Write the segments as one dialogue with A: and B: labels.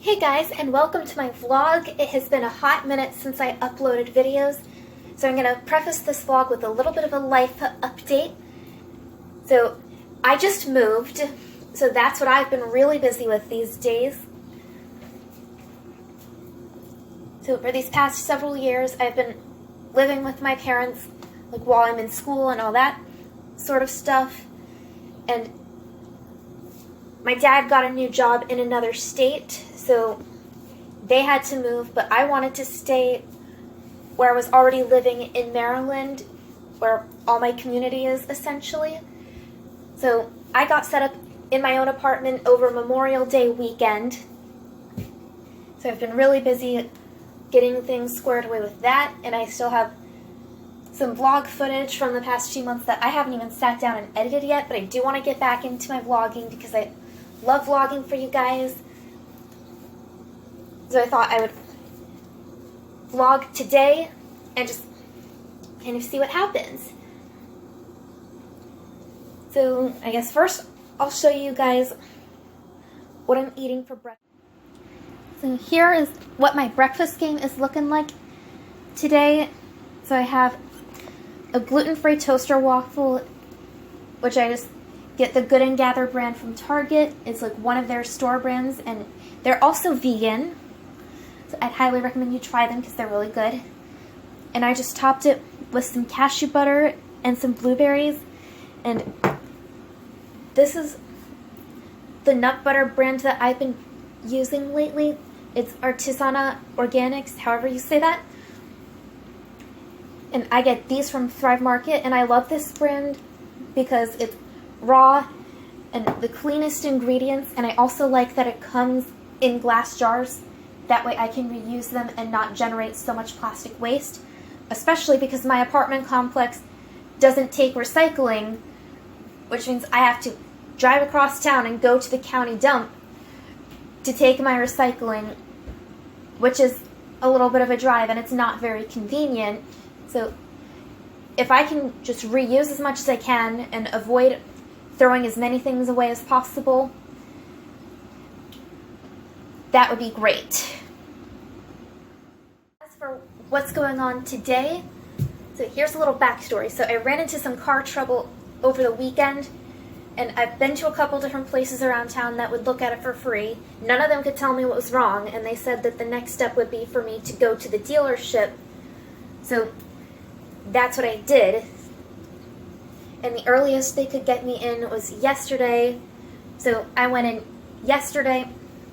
A: Hey guys, and welcome to my vlog. It has been a hot minute since I uploaded videos, so I'm going to preface this vlog with a little bit of a life update. So, I just moved, so that's what I've been really busy with these days. So for these past several years, I've been living with my parents, like while I'm in school and all that sort of stuff, and my dad got a new job in another state, so they had to move, but I wanted to stay where I was already living in Maryland, where all my community is, essentially. So I got set up in my own apartment over Memorial Day weekend. So I've been really busy getting things squared away with that, and I still have some vlog footage from the past few months that I haven't even sat down and edited yet, but I do want to get back into my vlogging because I love vlogging for you guys. So I thought I would vlog today and just kind of see what happens. So I guess first I'll show you guys what I'm eating for breakfast. So here is what my breakfast game is looking like today. So I have a gluten-free toaster waffle, which I just get the Good and Gather brand from Target. It's like one of their store brands, and they're also vegan. So I'd highly recommend you try them because they're really good. And I just topped it with some cashew butter and some blueberries. And this is the nut butter brand that I've been using lately. It's Artisanal Organics, however you say that. And I get these from Thrive Market, and I love this brand because it's raw and the cleanest ingredients, and I also like that it comes in glass jars. That way I can reuse them and not generate so much plastic waste, especially because my apartment complex doesn't take recycling, which means I have to drive across town and go to the county dump to take my recycling, which is a little bit of a drive and it's not very convenient. So if I can just reuse as much as I can and avoid throwing as many things away as possible, that would be great. As for what's going on today, so here's a little backstory. So I ran into some car trouble over the weekend, and I've been to a couple different places around town that would look at it for free. None of them could tell me what was wrong, and they said that the next step would be for me to go to the dealership. So that's what I did. And the earliest they could get me in was yesterday. So I went in yesterday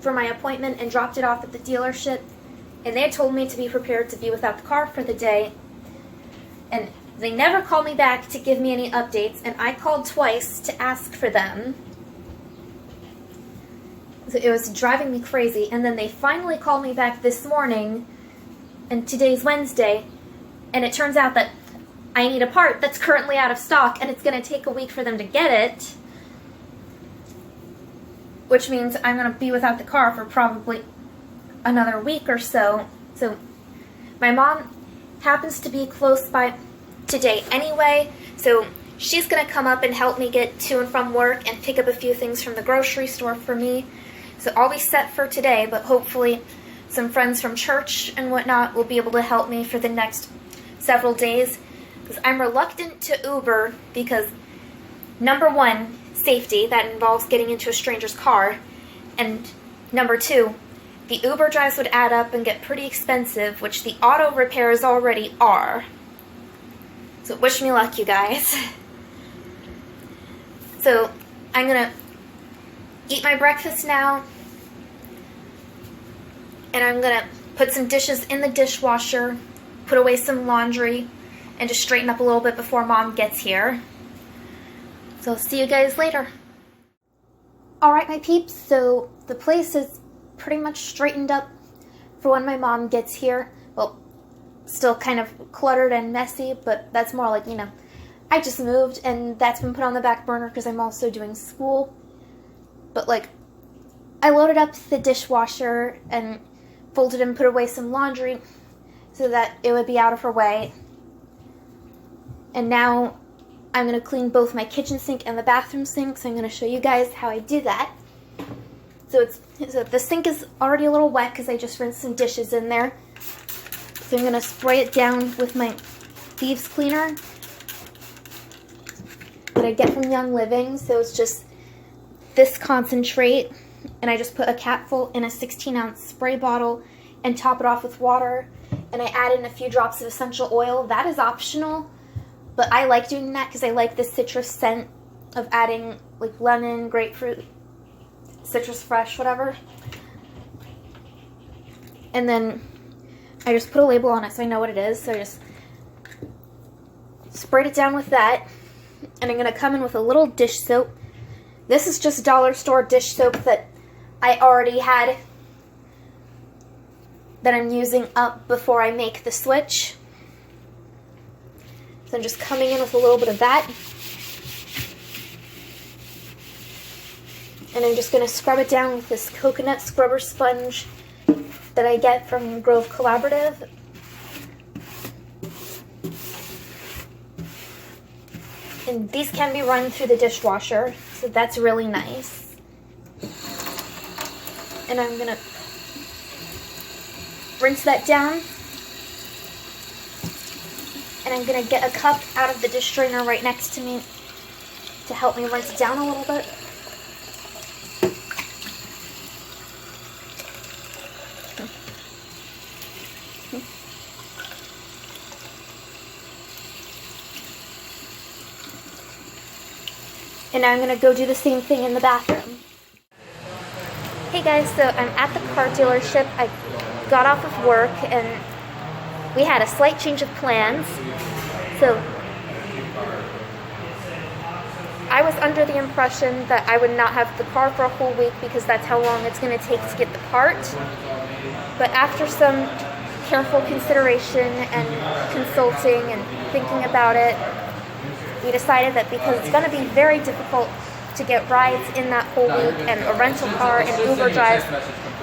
A: for my appointment and dropped it off at the dealership. And they told me to be prepared to be without the car for the day. And they never called me back to give me any updates, and I called twice to ask for them. So it was driving me crazy. And then they finally called me back this morning, and today's Wednesday, and it turns out that I need a part that's currently out of stock, and it's going to take a week for them to get it, which means I'm going to be without the car for probably another week or so. So my mom happens to be close by today anyway, so she's going to come up and help me get to and from work and pick up a few things from the grocery store for me. So I'll be set for today, but hopefully some friends from church and whatnot will be able to help me for the next several days. Because I'm reluctant to Uber because, number one, safety, that involves getting into a stranger's car, and number two, the Uber drives would add up and get pretty expensive, which the auto repairs already are. So wish me luck, you guys. So I'm gonna eat my breakfast now, and I'm gonna put some dishes in the dishwasher, put away some laundry, and just straighten up a little bit before Mom gets here. So I'll see you guys later. Alright, my peeps, so the place is pretty much straightened up for when my mom gets here. Well, still kind of cluttered and messy, but that's more like, you know, I just moved and that's been put on the back burner because I'm also doing school. But like, I loaded up the dishwasher and folded and put away some laundry so that it would be out of her way. And now I'm going to clean both my kitchen sink and the bathroom sink, so I'm going to show you guys how I do that. So the sink is already a little wet because I just rinsed some dishes in there. So I'm going to spray it down with my thieves cleaner that I get from Young Living. So it's just this concentrate, and I just put a capful in a 16-ounce spray bottle and top it off with water, and I add in a few drops of essential oil. That is optional, but I like doing that because I like the citrus scent of adding like lemon, grapefruit, citrus fresh, whatever. And then I just put a label on it so I know what it is. So I just sprayed it down with that, and I'm going to come in with a little dish soap. This is just dollar store dish soap that I already had that I'm using up before I make the switch. So I'm just coming in with a little bit of that. And I'm just going to scrub it down with this coconut scrubber sponge that I get from Grove Collaborative. And these can be run through the dishwasher, so that's really nice. And I'm going to rinse that down. And I'm going to get a cup out of the dish drainer right next to me to help me rinse it down a little bit. And now I'm going to go do the same thing in the bathroom. Hey guys, so I'm at the car dealership. I got off of work and we had a slight change of plans. So I was under the impression that I would not have the car for a whole week because that's how long it's going to take to get the part. But after some careful consideration and consulting and thinking about it, we decided that because it's going to be very difficult to get rides in that whole week, and a rental car and Uber drives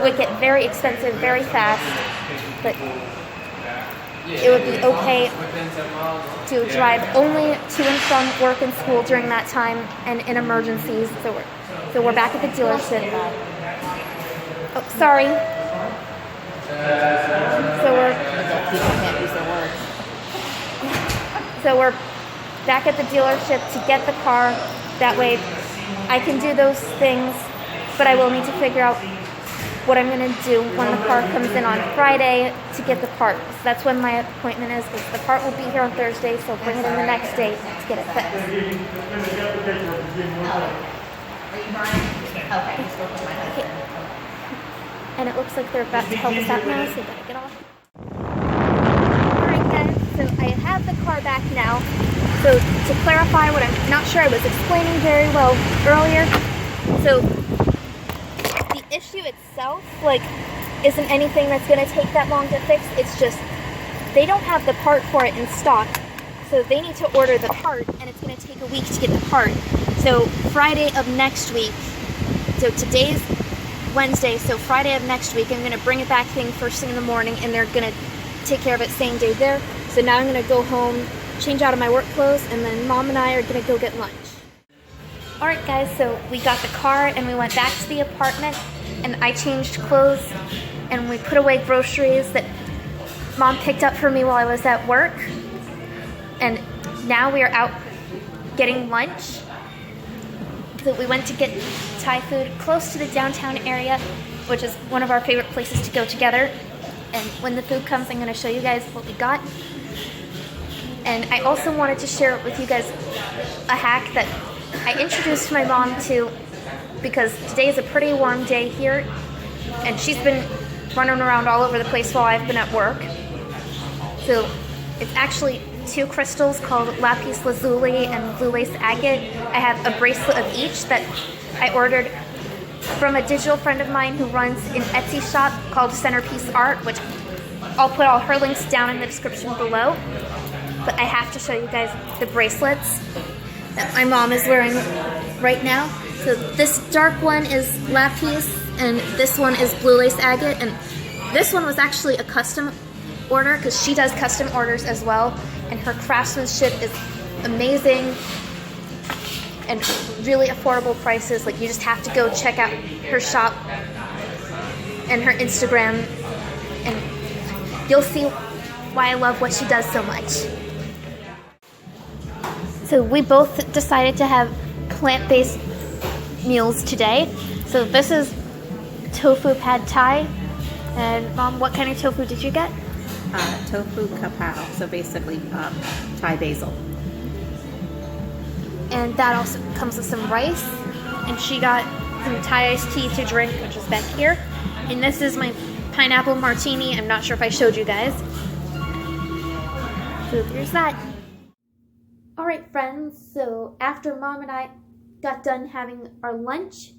A: would get very expensive very fast, but it would be okay to drive only to and from work and school during that time and in emergencies. So we're back at the dealership. Oh, sorry. So we're back at the dealership to get the car. That way I can do those things, but I will need to figure out what I'm going to do when the car comes in on Friday to get the part. So that's when my appointment is, because the part will be here on Thursday, so I'll bring it in the next day to get it fixed. Okay. And it looks like they're about to help us out now, so we gotta get off. Alright guys, so I have the car back now. So to clarify what I'm not sure I was explaining very well earlier, so the issue itself, isn't anything that's going to take that long to fix. It's just they don't have the part for it in stock, so they need to order the part, and it's going to take a week to get the part. So Friday of next week, so today's Wednesday, so Friday of next week, I'm going to bring it back thing first thing in the morning, and they're going to take care of it same day there. So now I'm going to go home, change out of my work clothes, and then Mom and I are going to go get lunch. Alright guys, so we got the car and we went back to the apartment, and I changed clothes and we put away groceries that Mom picked up for me while I was at work. And now we are out getting lunch. So we went to get Thai food close to the downtown area, which is one of our favorite places to go together. And when the food comes, I'm going to show you guys what we got. And I also wanted to share with you guys a hack that I introduced my mom to, because today is a pretty warm day here, and she's been running around all over the place while I've been at work. So it's actually two crystals called lapis lazuli and blue lace agate. I have a bracelet of each that I ordered from a digital friend of mine who runs an Etsy shop called CenterPeaceArt, which I'll put all her links down in the description below. But I have to show you guys the bracelets that my mom is wearing right now. So this dark one is lapis, and this one is blue lace agate, and this one was actually a custom order because she does custom orders as well, and her craftsmanship is amazing. and really affordable prices. Like, you just have to go check out her shop and her Instagram, and you'll see why I love what she does so much. So we both decided to have plant-based meals today. So this is tofu pad thai. And Mom, what kind of tofu did you get?
B: Tofu kapao, so basically Thai basil.
A: And that also comes with some rice. And she got some Thai iced tea to drink, which is back here. And this is my pineapple martini. I'm not sure if I showed you guys. So there's that. Alright friends, so after Mom and I got done having our lunch,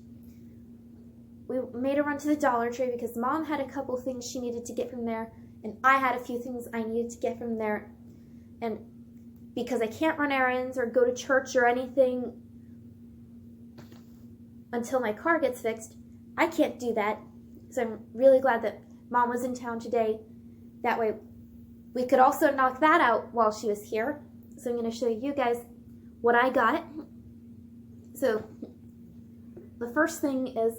A: we made a run to the Dollar Tree because Mom had a couple things she needed to get from there, and I had a few things I needed to get from there. And because I can't run errands or go to church or anything until my car gets fixed, I can't do that. So I'm really glad that Mom was in town today. That way we could also knock that out while she was here. So I'm going to show you guys what I got. So the first thing is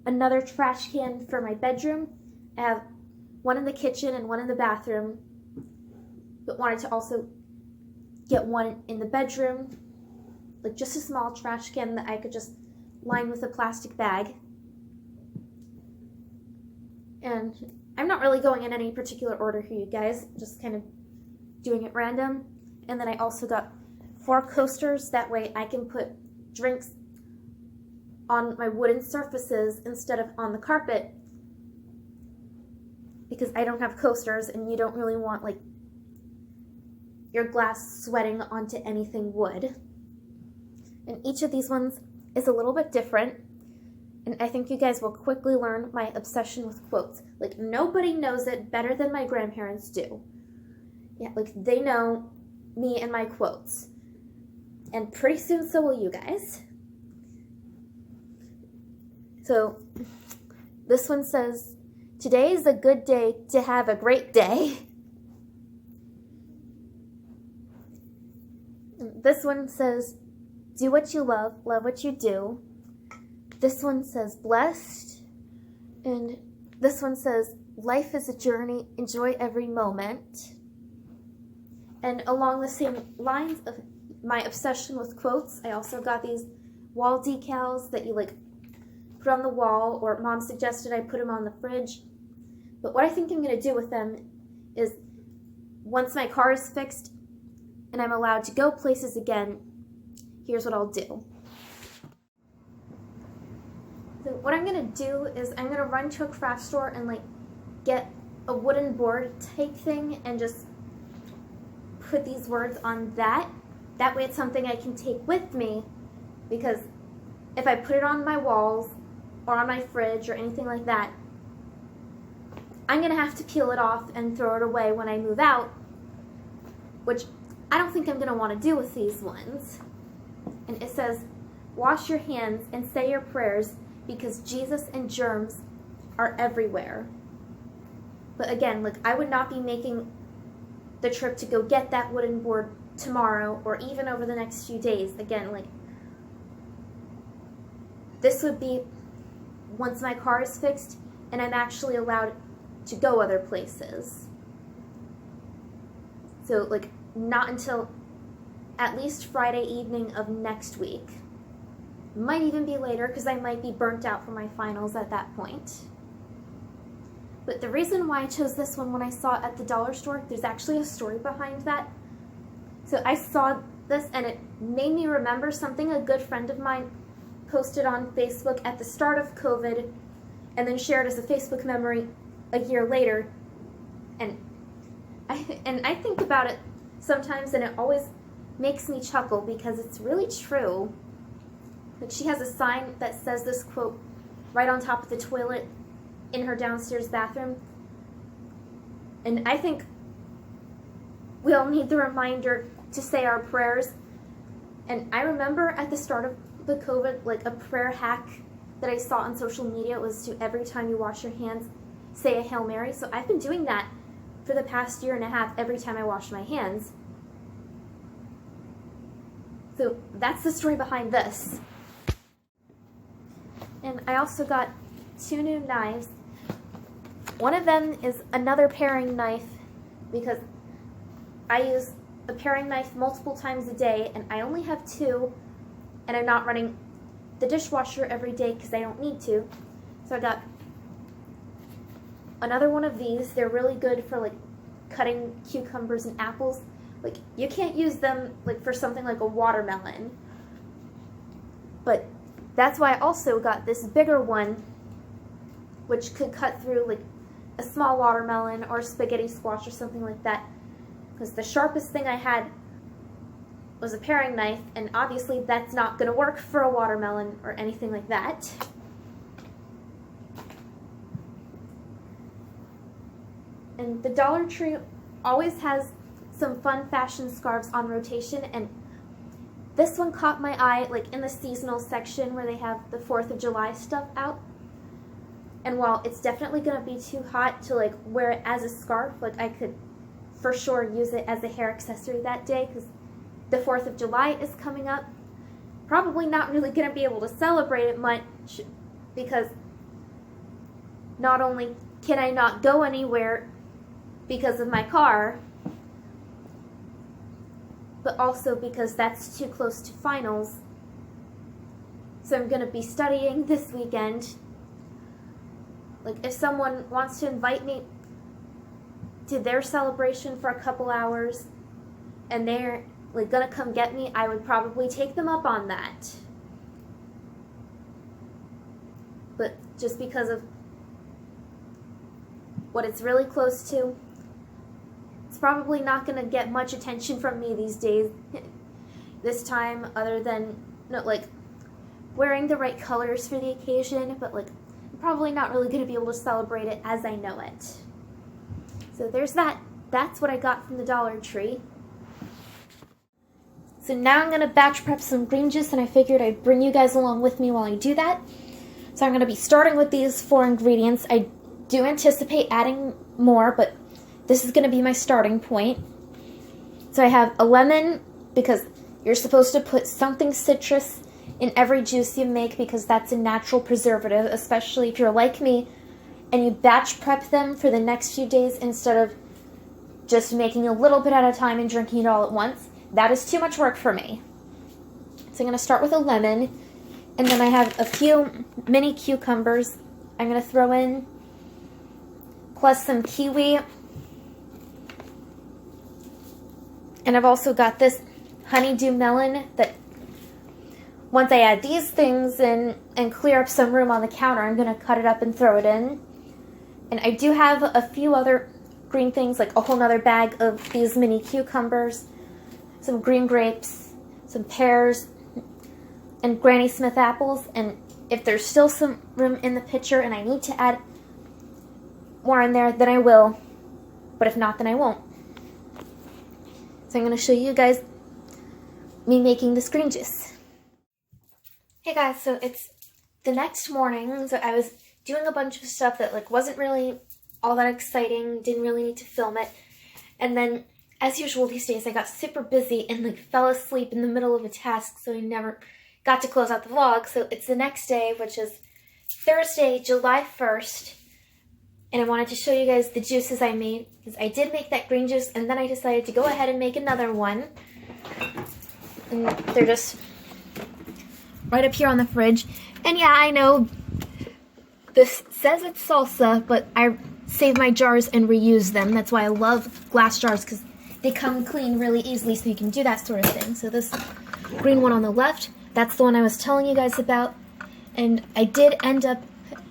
A: another trash can for my bedroom. I have one in the kitchen and one in the bathroom, but wanted to also get one in the bedroom, like just a small trash can that I could just line with a plastic bag. And I'm not really going in any particular order here, you guys, just kind of doing it random. And then I also got 4 coasters, that way I can put drinks on my wooden surfaces instead of on the carpet, because I don't have coasters and you don't really want like your glass sweating onto anything wood. And each of these ones is a little bit different, and I think you guys will quickly learn my obsession with quotes. Like, nobody knows it better than my grandparents do. Yeah, like they know me and my quotes, and pretty soon so will you guys. So this one says, "Today is a good day to have a great day." And this one says, "Do what you love what you do." This one says, "Blessed." And this one says, "Life is a journey, enjoy every moment." And along the same lines of my obsession with quotes, I also got these wall decals that you like put on the wall, or Mom suggested I put them on the fridge. But what I think I'm going to do with them is, once my car is fixed and I'm allowed to go places again, here's what I'll do. So what I'm going to do is I'm going to run to a craft store and like get a wooden board type thing and just put these words on that. That way it's something I can take with me, because if I put it on my walls or on my fridge or anything like that, I'm going to have to peel it off and throw it away when I move out, which I don't think I'm going to want to do with these ones. And it says, "Wash your hands and say your prayers, because Jesus and germs are everywhere." But again, like, I would not be making the trip to go get that wooden board tomorrow or even over the next few days. Again, like, this would be once my car is fixed and I'm actually allowed to go other places. So like, not until at least Friday evening of next week. Might even be later, because I might be burnt out for my finals at that point. But the reason why I chose this one when I saw it at the dollar store, there's actually a story behind that. So I saw this and it made me remember something a good friend of mine posted on Facebook at the start of COVID and then shared as a Facebook memory a year later. And I think about it sometimes and it always makes me chuckle because it's really true. Like, she has a sign that says this quote right on top of the toilet in her downstairs bathroom. And I think we all need the reminder to say our prayers. And I remember at the start of the COVID, like, a prayer hack that I saw on social media was to, every time you wash your hands, say a Hail Mary. So I've been doing that for the past year and a half every time I wash my hands. So that's the story behind this. And I also got 2 new knives. One of them is another paring knife because I use a paring knife multiple times a day and I only have 2 and I'm not running the dishwasher every day because I don't need to. So I got another one of these. They're really good for like cutting cucumbers and apples. Like you can't use them like for something like a watermelon. But that's why I also got this bigger one which could cut through like a small watermelon or spaghetti squash or something like that. Because the sharpest thing I had was a paring knife, and obviously that's not going to work for a watermelon or anything like that. And the Dollar Tree always has some fun fashion scarves on rotation, and this one caught my eye like in the seasonal section where they have the 4th of July stuff out. And while it's definitely going to be too hot to like wear it as a scarf, like I could for sure use it as a hair accessory that day because the 4th of July is coming up. Probably not really going to be able to celebrate it much because not only can I not go anywhere because of my car, but also because that's too close to finals. So I'm going to be studying this weekend. Like if someone wants to invite me to their celebration for a couple hours and they're like gonna come get me, I would probably take them up on that. But just because of what it's really close to, it's probably not gonna get much attention from me these days. This time, other than like wearing the right colors for the occasion, but like I'm probably not really gonna be able to celebrate it as I know it. So there's that. That's what I got from the Dollar Tree. So now I'm going to batch prep some green juice, and I figured I'd bring you guys along with me while I do that. So I'm going to be starting with these 4 ingredients. I do anticipate adding more, but this is going to be my starting point. So I have a lemon, because you're supposed to put something citrus in every juice you make because that's a natural preservative, especially if you're like me and you batch prep them for the next few days instead of just making a little bit at a time and drinking it all at once. That is too much work for me. So I'm going to start with a lemon, and then I have a few mini cucumbers I'm going to throw in, plus some kiwi. And I've also got this honeydew melon that once I add these things in and clear up some room on the counter, I'm going to cut it up and throw it in. And I do have a few other green things, like a whole nother bag of these mini cucumbers, some green grapes, some pears, and Granny Smith apples. And if there's still some room in the pitcher and I need to add more in there, then I will. But if not, then I won't. So I'm going to show you guys me making this green juice. Hey guys, so it's the next morning, so I was doing a bunch of stuff that like wasn't really all that exciting, didn't really need to film it, and then as usual these days I got super busy and like fell asleep in the middle of a task, so I never got to close out the vlog. So it's the next day, which is Thursday, July 1st, and I wanted to show you guys the juices I made, because I did make that green juice and then I decided to go ahead and make another one, and they're just right up here on the fridge. And yeah, I know this says it's salsa, but I save my jars and reuse them. That's why I love glass jars, because they come clean really easily, so you can do that sort of thing. So this green one on the left, that's the one I was telling you guys about. And I did end up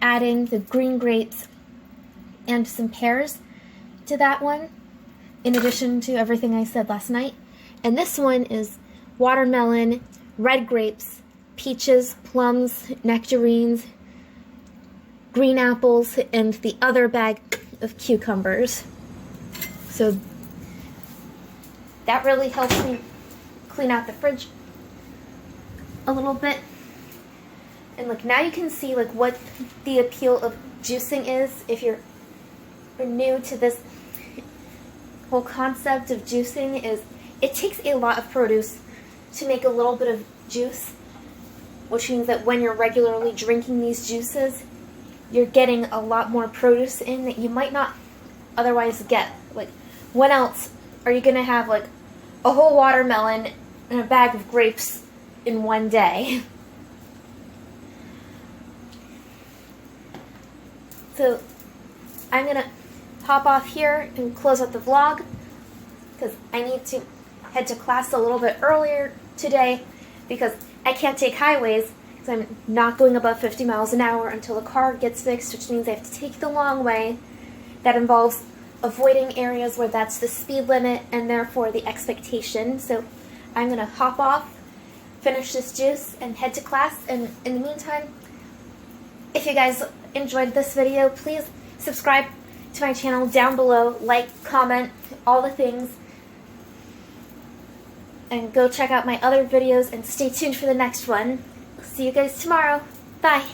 A: adding the green grapes and some pears to that one, in addition to everything I said last night. And this one is watermelon, red grapes, peaches, plums, nectarines, green apples, and the other bag of cucumbers. So that really helps me clean out the fridge a little bit. And like now you can see like what the appeal of juicing is if you're new to this whole concept of juicing. Is it takes a lot of produce to make a little bit of juice, which means that when you're regularly drinking these juices, you're getting a lot more produce in that you might not otherwise get. Like, when else are you going to have, like, a whole watermelon and a bag of grapes in one day? So, I'm going to hop off here and close out the vlog, because I need to head to class a little bit earlier today, because I can't take highways, because I'm not going above 50 miles an hour until the car gets fixed, which means I have to take the long way. That involves avoiding areas where that's the speed limit and therefore the expectation. So I'm going to hop off, finish this juice, and head to class. And in the meantime, if you guys enjoyed this video, please subscribe to my channel down below, like, comment, all the things. And go check out my other videos and stay tuned for the next one. See you guys tomorrow. Bye.